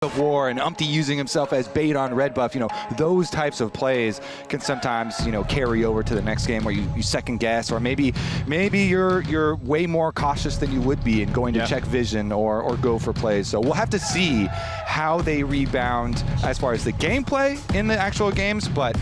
of war and Umpty using himself as bait on red buff, you know, those types of plays can sometimes, you know, carry over to the next game where you second guess, or maybe you're way more cautious than you would be in going to check vision or go for plays. So we'll have to see how they rebound as far as the gameplay in the actual games, but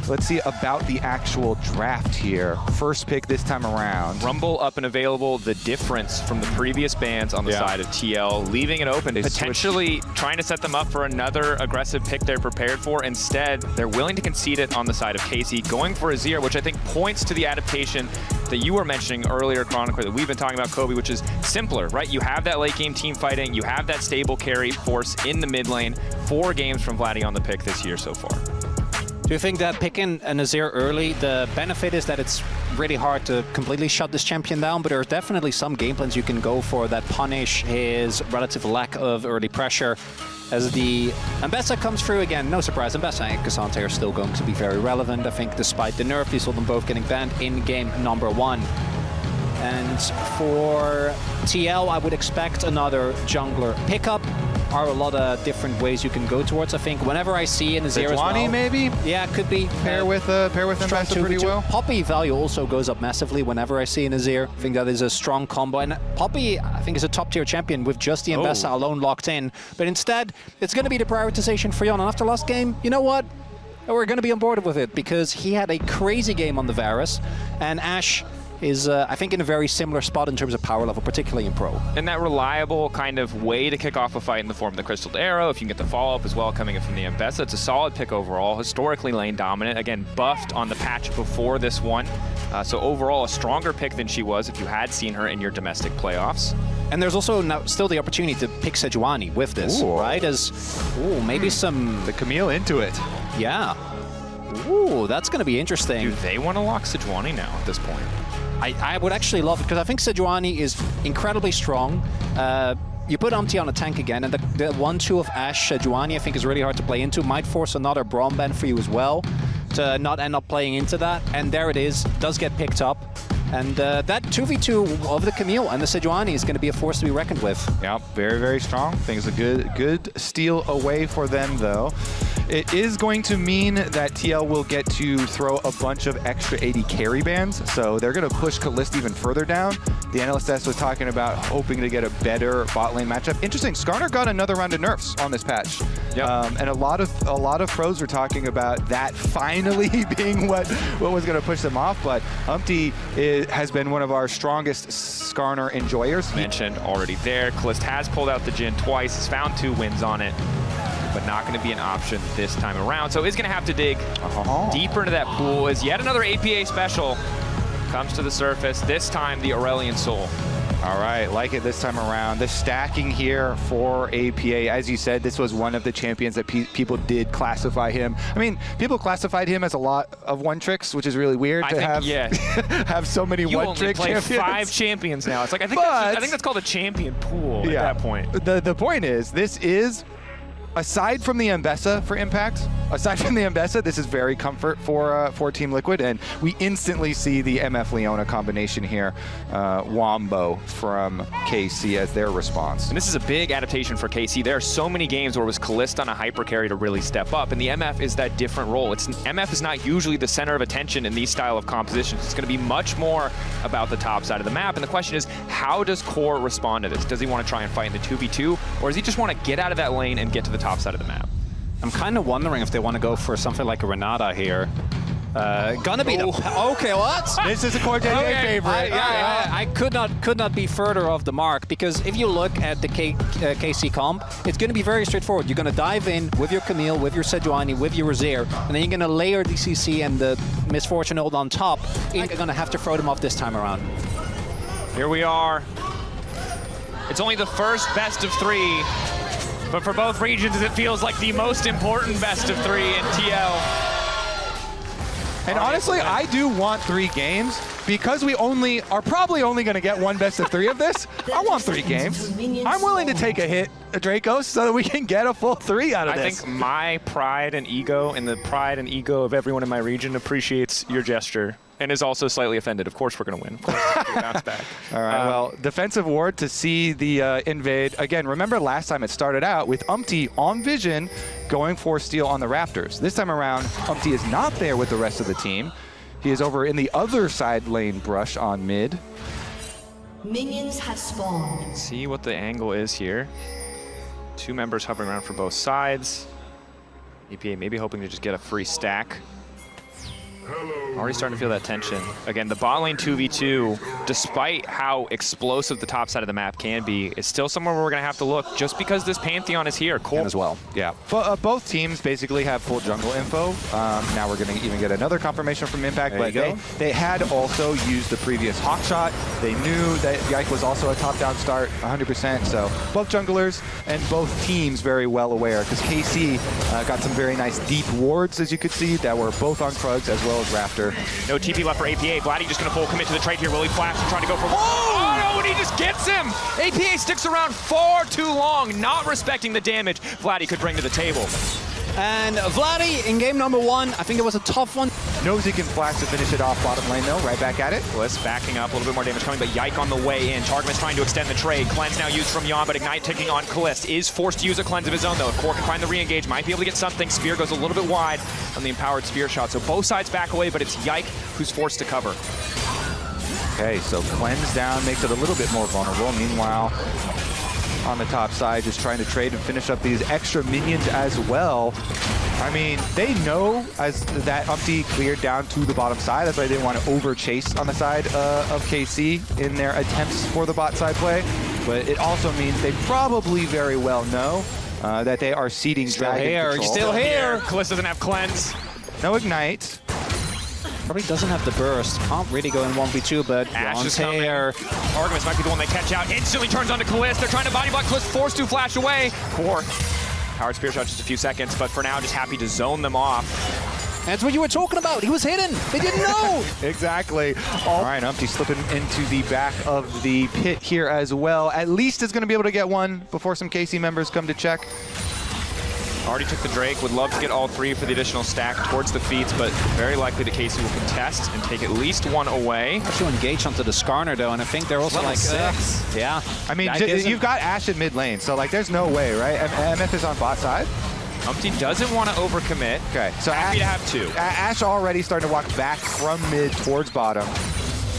let's see about the actual draft here. First pick this time around. Rumble up and available, the difference from the previous bans on the side of TL, leaving it open, potentially trying to set them up for another aggressive pick they're prepared for. Instead, they're willing to concede it on the side of KC, going for Azir, which I think points to the adaptation that you were mentioning earlier, Chronicler, that we've been talking about, Kobe, which is simpler, right? You have that late game team fighting, you have that stable carry force in the mid lane. 4 games from Vladdy on the pick this year so far. Do you think that picking an Azir early, the benefit is that it's really hard to completely shut this champion down, but there's definitely some game plans you can go for that punish his relative lack of early pressure. As the Ambessa comes through again, no surprise, Ambessa and Cassante are still going to be very relevant. I think despite the nerf, you saw them both getting banned in game number 1. And for TL, I would expect another jungler pickup. Are a lot of different ways you can go towards. I think whenever I see an Azir as well, maybe? Yeah, could be. Pair with Ambessa pretty well. Poppy value also goes up massively whenever I see an Azir. I think that is a strong combo. And Poppy, I think, is a top-tier champion with just the Ambessa alone locked in. But instead, it's going to be the prioritization for Jan. And after last game, you know what? We're going to be on board with it because he had a crazy game on the Varus. And Ashe is, I think, in a very similar spot in terms of power level, particularly in Pro. And that reliable kind of way to kick off a fight in the form of the Crystal Arrow, if you can get the follow-up as well coming in from the Ambessa, it's a solid pick overall, historically lane dominant, again, buffed on the patch before this one. So overall, a stronger pick than she was if you had seen her in your domestic playoffs. And there's also now still the opportunity to pick Sejuani with this, right? As, maybe some... The Camille into it. Yeah. Ooh, that's going to be interesting. Do they want to lock Sejuani now at this point? I would actually love it, because I think Sejuani is incredibly strong. You put Umpty on a tank again, and the 1-2 of Ashe, Sejuani, I think is really hard to play into. Might force another Braum ban for you as well, to not end up playing into that. And there it is, does get picked up. And that 2v2 of the Camille and the Sejuani is going to be a force to be reckoned with. Yep, very, very strong. Things a good steal away for them, though. It is going to mean that TL will get to throw a bunch of extra 80 carry bans, so they're going to push Kalista even further down. The NLSS was talking about hoping to get a better bot lane matchup. Interesting, Skarner got another round of nerfs on this patch. And a lot of pros were talking about that finally being what was going to push them off, but Umpty has been one of our strongest Skarner enjoyers. Mentioned already there, Kalista has pulled out the Jhin twice, has found 2 wins on it, but not going to be an option this time around. So is going to have to dig deeper into that pool as yet another APA special comes to the surface, this time the Aurelion Soul. All right, like it this time around. The stacking here for APA, as you said, this was one of the champions that people did classify him. I mean, people classified him as a lot of one-tricks, which is really weird to have have so many one-trick champions. You only play 5 champions now. It's like, I think that's called a champion pool at that point. The point is, this is, aside from the Ambessa for Impact, this is very comfort for Team Liquid, and we instantly see the MF Leona combination here, Wombo from KC as their response. And this is a big adaptation for KC. There are so many games where it was Kalista on a hyper carry to really step up, and the MF is that different role. MF is not usually the center of attention in these style of compositions. It's going to be much more about the top side of the map, and the question is, how does Core respond to this? Does he want to try and fight in the 2v2, or does he just want to get out of that lane and get to the top side of the map? I'm kind of wondering if they want to go for something like a Renata here. Gonna be okay, what? This is a Core favorite. I could not be further off the mark, because if you look at the KC comp, it's going to be very straightforward. You're going to dive in with your Camille, with your Sejuani, with your Azir, and then you're going to layer the CC and the Misfortune ult on top. You're going to have to throw them off this time around. Here we are. It's only the first best of 3. But for both regions, it feels like the most important best of 3 in TL. And honestly, I do want 3 games, because we are probably only going to get one best of 3 of this. I want 3 games. I'm willing to take a hit, Dracos, so that we can get a full 3 out of this. I think my pride and ego, and the pride and ego of everyone in my region, appreciates your gesture. and is also slightly offended. Of course we're going to win. Of course we bounce back. All right, well, defensive ward to see the invade. Again, remember last time it started out with Umpty on vision going for steal on the Raptors. This time around, Umpty is not there with the rest of the team. He is over in the other side lane brush on mid. Minions have spawned. See what the angle is here. 2 members hovering around for both sides. APA maybe hoping to just get a free stack. Already starting to feel that tension. Again, the bot lane 2v2, despite how explosive the top side of the map can be, is still somewhere where we're going to have to look just because this Pantheon is here. Cool. As well. Yeah, both teams basically have full jungle info. Now we're going to even get another confirmation from Impact, but they had also used the previous Hawk shot. They knew that Yike was also a top-down start, 100%. So both junglers and both teams very well aware, because KC got some very nice deep wards, as you could see, that were both on Krugs as well as Raptor. No TP left for APA. Vladdy just going to full commit to the trade here. Will he flash? Trying to go for... Oh, no, and he just gets him! APA sticks around far too long, not respecting the damage Vladdy could bring to the table. And Vladdy in game number 1, I think it was a tough one. Knows he can flash to finish it off bottom lane, though. Right back at it. Bliss backing up, a little bit more damage coming, but Yike on the way in. Targum is trying to extend the trade. Cleanse now used from Yon, but Ignite ticking on Kalist. Is forced to use a cleanse of his own, though. If Core can find the re-engage, might be able to get something. Spear goes a little bit wide on the empowered spear shot. So both sides back away, but it's Yike who's forced to cover. Okay, so cleanse down makes it a little bit more vulnerable. Meanwhile, on the top side, just trying to trade and finish up these extra minions as well. I mean, they know as that Umpty cleared down to the bottom side. That's why they didn't want to over chase on the side of KC in their attempts for the bot side play. But it also means they probably very well know that they are ceding Dragon control. Still here. Kalist doesn't have cleanse. No Ignite. Probably doesn't have the burst. Can't really go in 1v2, but Ash is here. Artemis might be the one they catch out. Instantly turns onto Kalist. They're trying to body block Kalist, forced to flash away. Core. Powered spear shot just a few seconds, but for now, just happy to zone them off. That's what you were talking about. He was hidden. They didn't know. Exactly. All right, Umpty slipping into the back of the pit here as well. At least is going to be able to get one before some KC members come to check. Already took the Drake, would love to get all 3 for the additional stack towards the feats, but very likely that KC will contest and take at least 1 away. Actually engage onto the Skarner though, and I think they're also Level like 6. Yeah. I mean, you've got Ash in mid lane, so like there's no way, right? MF is on bot side. Umpty doesn't want to overcommit. Okay, so happy to have 2. Ash already starting to walk back from mid towards bottom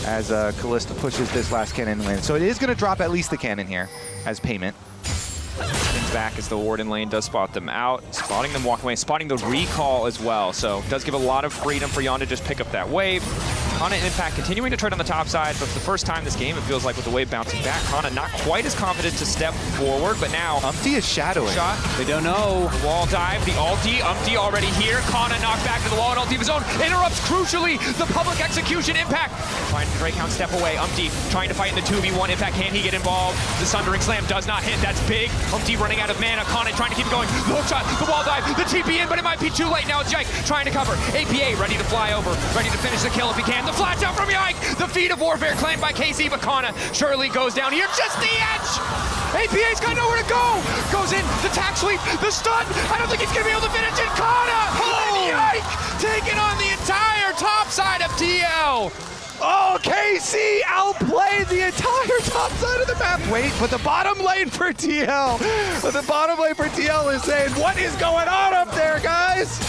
as Kalista pushes this last cannon in. So it is going to drop at least the cannon here as payment. Back as the Warden lane does spot them out, spotting them walk away, spotting the recall as well. So does give a lot of freedom for Yon to just pick up that wave. Kana and Impact continuing to trade on the top side, but for the first time this game, it feels like with the wave bouncing back, Kana not quite as confident to step forward, but now Umpty is shadowing. Shot. They don't know. The wall dive, the ulti, Umpty already here. Kana knocked back to the wall and ulti of his own. Interrupts crucially the public execution. Impact trying to Drake Hound step away. Umpty trying to fight in the 2v1. Impact, can he get involved? The Sundering Slam does not hit. That's big. Umpty running out of mana. Kana trying to keep it going. The hook shot, the wall dive, the TP in, but it might be too late now. It's Yike trying to cover. APA ready to fly over, ready to finish the kill if he can. The flash out from Yike. The feat of warfare claimed by KC, but Kana surely goes down here. Just the edge. APA's got nowhere to go. Goes in, the tack sweep, the stun. I don't think he's going to be able to finish it. Kana and Yike taking on the entire top side of TL. Oh, KC outplayed the entire top side of the map. Wait, but the bottom lane for TL. The bottom lane for TL is saying, what is going on up there, guys?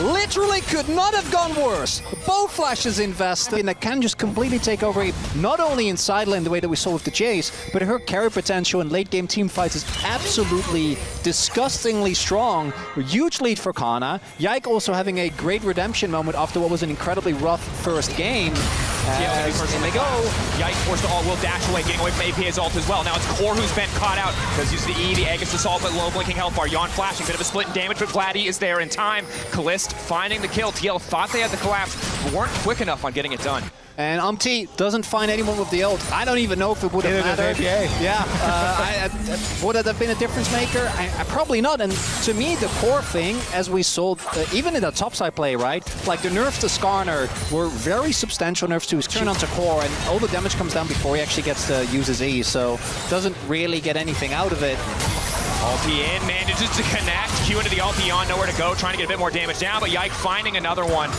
Literally could not have gone worse. Both flashes invested, and that can just completely take over not only in side lane the way that we saw with the Jace, but her carry potential in late game team fights is absolutely disgustingly strong. Huge lead for Kana. Yike also having a great redemption moment after what was an incredibly rough first game. And they go. Yike forced to all will dash away, getting away from APA's ult as well. Now it's Core who's been caught out. Does use the E, the Aegis assault, but low blinking health bar. Yon flashing, bit of a split in damage, but Vladdy is there in time. Kalist finding the kill. TL thought they had the collapse, but weren't quick enough on getting it done. And Umpty doesn't find anyone with the ult. I don't even know if it would have mattered. Yeah, would it have been a difference maker? Probably not. And to me, the core thing, as we saw, even in the topside play, right? Like the nerfs to Skarner were very substantial nerfs to his turn onto core, and all the damage comes down before he actually gets to use his E, so doesn't really get anything out of it. Ulti in, manages to connect. Q into the ulti on, nowhere to go, trying to get a bit more damage down, but Yike finding another one.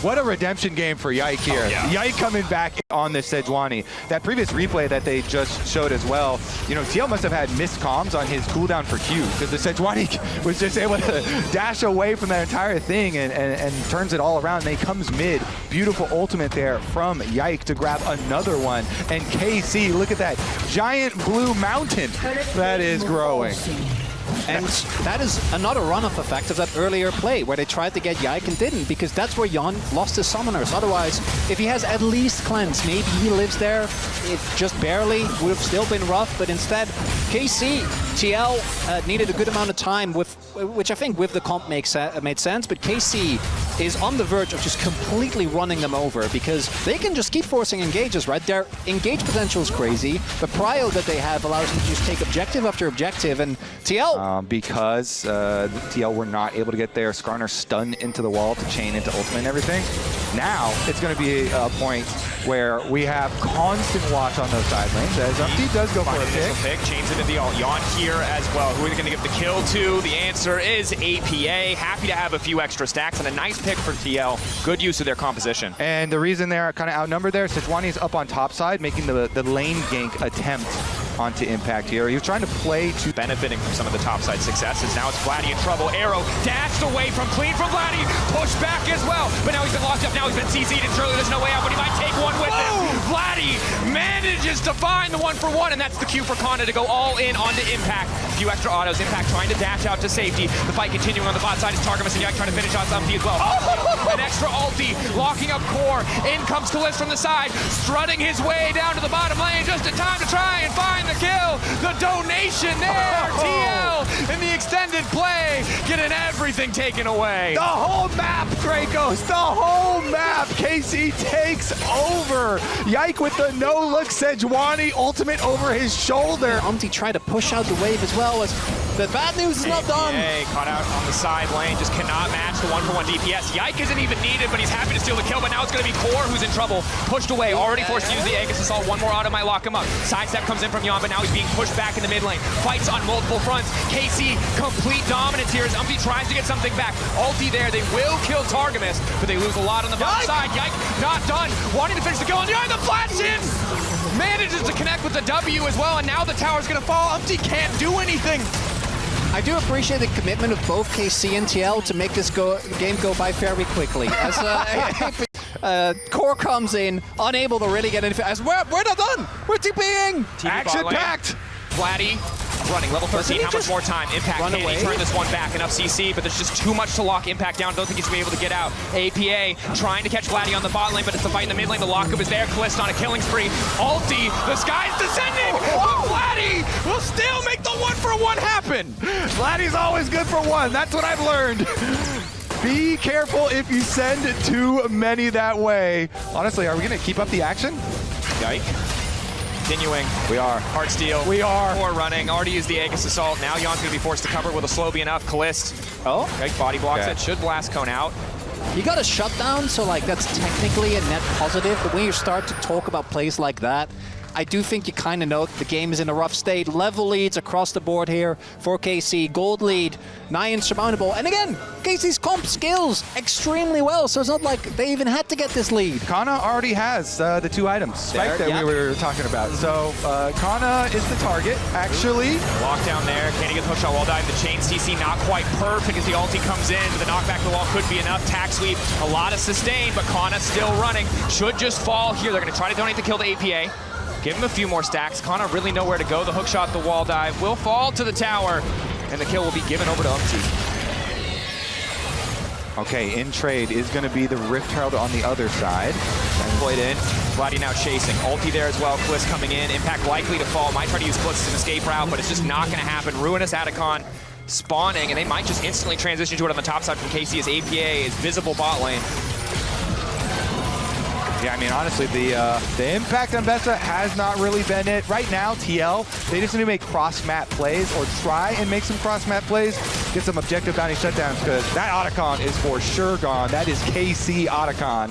What a redemption game for Yike here. Yike coming back on this Sejuani. That previous replay that they just showed as well, you know, TL must have had missed comms on his cooldown for Q, because the Sejuani was just able to dash away from that entire thing and turns it all around. And he comes mid. Beautiful ultimate there from Yike to grab another one. And KC, look at that giant blue mountain that is growing. And that is another runoff effect of that earlier play where they tried to get Yike and didn't, because that's where Jan lost his summoners. Otherwise, if he has at least cleanse, maybe he lives there. It just barely would have still been rough, but instead, KC, TL needed a good amount of time, with which I think with the comp made sense, but KC is on the verge of just completely running them over, because they can just keep forcing engages, right? Their engage potential is crazy. The prio that they have allows them to just take objective after objective, and TL... because TL were not able to get their Skarner stunned into the wall to chain into ultimate and everything. Now it's going to be a point where we have constant watch on those side lanes, as Umpty does go for a pick. Chains into the ult. Jan here as well. Who are they going to give the kill to? The answer is APA. Happy to have a few extra stacks and a nice pick for TL. Good use of their composition. And the reason they're kind of outnumbered there, Sejuani is up on top side, making the lane gank attempt onto Impact here. He was trying to play to... Benefiting from some of the topside successes. Now it's Vladdy in trouble. Arrow dashed away from clean from Vladdy. Pushed back as well. But now he's been locked up. Now he's been CC'd and surely there's no way out, but he might take one with him. Vladdy manages to find the 1-for-1, and that's the cue for Kana to go all in onto Impact. A few extra autos. Impact trying to dash out to safety. The fight continuing on the bot side is Targamas and Yike trying to finish off Umpty as well. An extra ulti, locking up core. In comes Kalist from the side, strutting his way down to the bottom lane just in time to try and find the kill. The donation there. TL in the extended play, getting everything taken away. The whole map, Dracos, the whole map. KC takes over. Yike with the no-look Sejuani ultimate over his shoulder. Umpty tried to push out the wave as well, as the bad news is not done. Caught out on the side lane, just cannot match the 1-for-1 DPS. Yike isn't even needed, but he's happy to steal the kill, but now it's going to be Core who's in trouble. Pushed away, already forced to use the Aegis Assault. One more auto might lock him up. Sidestep comes in from Jan, but now he's being pushed back in the mid lane. Fights on multiple fronts. KC, complete dominance here as Umpty tries to get something back. Ulti there, they will kill Targamas, but they lose a lot on the bottom side. Yike not done, wanting to finish the kill, and the flash in! Manages to connect with the W as well, and now the tower's gonna fall. Umpty can't do anything. I do appreciate the commitment of both KC and TL to make this game go by very quickly. As Core comes in, unable to really get anything. As we're not done. We're TPing. Action packed. Vladdy running level 13. How much more time? Impact can he turn this one back? Enough CC, but there's just too much to lock Impact down. Don't think he's gonna be able to get out. APA trying to catch Vladdy on the bot lane, but it's the fight in the mid lane. The lockup is there. Kalist on a killing spree. Ulti, the sky's descending. But Vladdy will still make the 1-for-1 happen. Vladdy's always good for one. That's what I've learned. Be careful if you send too many that way. Honestly, are we gonna keep up the action? Yike. Continuing. We are. Heartsteel. We are. Core running. Already used the Aegis Assault. Now Jan's going to be forced to cover. Will the slow be enough? Kalist. Oh. Yike body blocks it. Should blast cone out. You got a shutdown, so like that's technically a net positive, but when you start to talk about plays like that, I do think you kind of know the game is in a rough state. Level leads across the board here for KC. Gold lead, nigh insurmountable. And again, KC's comp skills extremely well, so it's not like they even had to get this lead. Kana already has the 2 items, Spike, that we were talking about. So Kana is the target, actually. Lockdown there. Can he get the hookshot wall dive? The chain CC not quite perfect as the ulti comes in. The knockback to the wall could be enough. Tack sweep, a lot of sustain, but Kana still running. Should just fall here. They're going to try to donate the kill to APA. Give him a few more stacks. Kana really nowhere to go. The hookshot, the wall dive will fall to the tower, and the kill will be given over to Umpty. Okay, in trade is going to be the Rift Herald on the other side. Played in. Vladdy now chasing. Ulti there as well. Kliss coming in. Impact likely to fall. Might try to use Kliss as an escape route, but it's just not going to happen. Ruinous Atacon spawning, and they might just instantly transition to it on the top side from KC as APA is visible bot lane. Yeah, I mean, honestly, the impact on Bessa has not really been it. Right now, TL, they just need to make cross-map plays or try and make some cross-map plays, get some objective bounty shutdowns, because that Otacon is for sure gone. That is KC Otacon.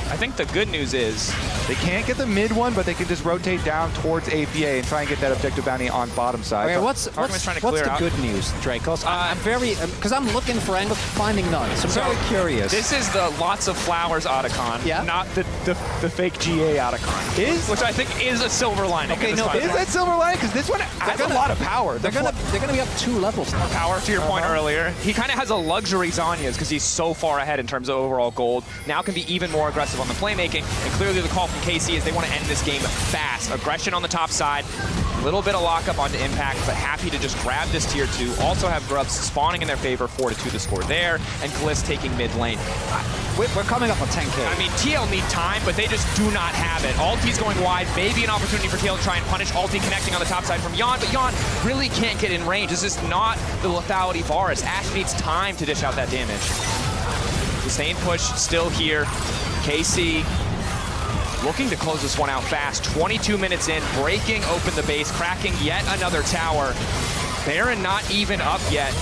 I think the good news is They can't get the mid one, but they can just rotate down towards APA and try and get that objective bounty on bottom side. Okay, what's trying to the clear out. good news, Dracos? I'm very, because I'm looking for angles, finding none. So I'm very curious. This is the lots of flowers Otacon, not the fake GA Otacon. Which I think is a silver lining. Okay, no, Is that silver lining? Because this one has a lot of power. They're gonna be up 2 levels now. Power, to your point earlier. He kind of has a luxury Zhonya's because he's so far ahead in terms of overall gold. Now can be even more aggressive on the playmaking. And clearly the call from KC is they want to end this game fast. Aggression on the top side. A little bit of lockup onto Impact, but happy to just grab this tier 2. Also have Grubs spawning in their favor, 4-2 the score there, and Gliss taking mid lane. We're coming up on 10K. I mean, TL need time, but they just do not have it. Alti's going wide, maybe an opportunity for TL to try and punish. Alti connecting on the top side from Yon, but Yon really can't get in range. This is not the lethality Varus. Ashe needs time to dish out that damage. Sustained push still here. KC looking to close this one out fast. 22 minutes in, breaking open the base, cracking yet another tower. Baron not even up yet.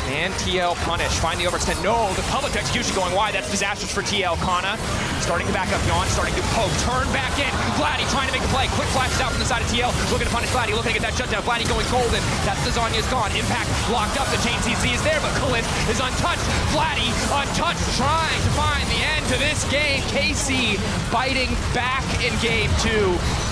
And TL punish, find the overextend. No, the public execution going wide. That's disastrous for TL. Kana starting to back up. Yon starting to poke. Turn back in. Vladdy trying to make a play. Quick flashes out from the side of TL. Looking to punish Vladdy. Looking to get that shutdown. Vladdy going golden. That's the Zhonya's gone. Impact locked up. The chain CZ is there, but Kalith is untouched. Vladdy untouched. Trying to find the end to this game. KC fighting back in game 2.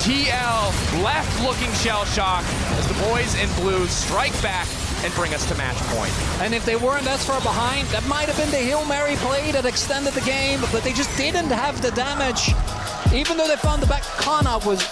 TL left looking shell shock as the boys in blue strike back and bring us to match point. And if they weren't as far behind, that might have been the Hail Mary play that extended the game, but they just didn't have the damage. Even though they found the back, Kana was